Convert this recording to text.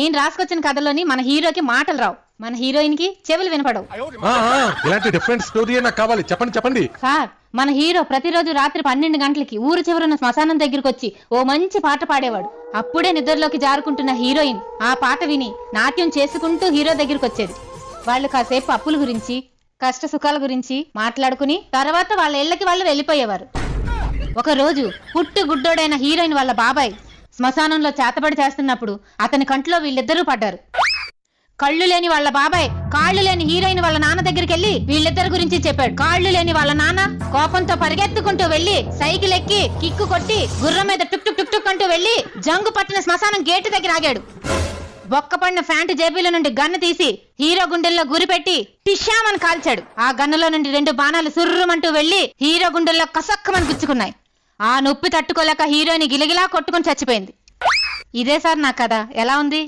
నేను రాసుకొచ్చిన కథలోని మన హీరోకి మాటలు రావు, మన హీరోయిన్ కి చెవులు వినపడవు. ఇలాంటి డిఫరెంట్ స్టోరీ నాకు కావాలి, చెప్పండి చెప్పండి. సార్, మన హీరో ప్రతిరోజు రాత్రి 12 గంటలకి ఊరు చివరున్న శ్మశానం దగ్గరకు వచ్చి ఓ మంచి పాట పాడేవాడు. అప్పుడే నిద్రలోకి జారుకుంటున్న హీరోయిన్ ఆ పాట విని నాట్యం చేసుకుంటూ హీరో దగ్గరికి వచ్చేది. వాళ్ళు కాసేపు అప్పుల గురించి, కష్ట సుఖాల గురించి మాట్లాడుకుని తర్వాత వాళ్ళ ఇళ్లకి వాళ్ళు వెళ్ళిపోయేవారు. ఒక రోజు పుట్టు గుడ్డోడైన హీరోయిన్ వాళ్ళ బాబాయ్ శ్మశానంలో చేతబడి చేస్తున్నప్పుడు అతని కంట్లో వీళ్ళిద్దరూ పడ్డారు. కళ్ళు లేని వాళ్ళ బాబాయ్ కాళ్ళు లేని హీరోయిన్ వాళ్ళ నాన్న దగ్గరికి వెళ్లి వీళ్ళిద్దరి గురించి చెప్పాడు. కాళ్ళు లేని వాళ్ళ నాన్న కోపంతో పరిగెత్తుకుంటూ వెళ్లి సైకిల్ ఎక్కి కిక్కు కొట్టి గుర్రం మీద టుక్ టుక్ టుక్ టుక్ అంటూ వెళ్లి జంగు పట్టిన శ్మశానం గేటు దగ్గర ఆగాడు. బొక్కపడిన ఫ్యాంటు జేబుల నుండి గన్ను తీసి హీరో గుండెల్లో గురిపెట్టి టిష్యామని కాల్చాడు. ఆ గన్నులో నుండి 2 బాణాలు సుర్రుమంటూ వెళ్లి హీరో గుండెల్లో కసక్కమని గుచ్చుకున్నాయి. ఆ నొప్పి తట్టుకోలేక హీరోని గిలగిలా కొట్టుకుని చచ్చిపోయింది. ఇదే సార్ నా కథ. ఎలా ఉంది?